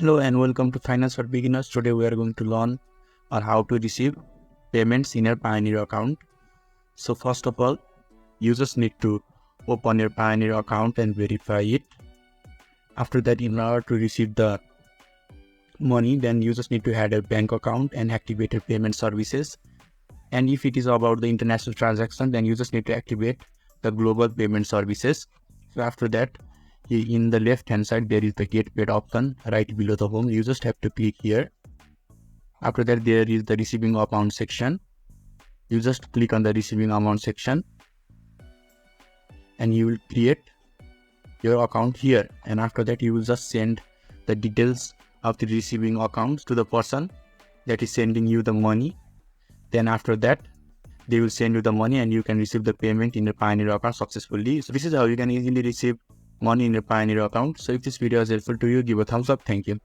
Hello and welcome to Finance for Beginners. Today we are going to learn on how to receive payments in your Payoneer account. So first of all, you just need to open your Payoneer account and verify it. After that, in order to receive the money, then you just need to add a bank account and activate your payment services. And if it is about the international transaction, then you just need to activate the global payment services. So after that, in the left hand side, there is the get paid option right below the home. You just have to click here. After that, there is the receiving amount section. You just click on the receiving amount section and you will create your account here. And after that, you will just send the details of the receiving account to the person that is sending you the money. Then after that, they will send you the money and you can receive the payment in your Payoneer account successfully. So this is how you can easily receive money in your Payoneer account. So if this video is helpful to you, give a thumbs up. Thank you.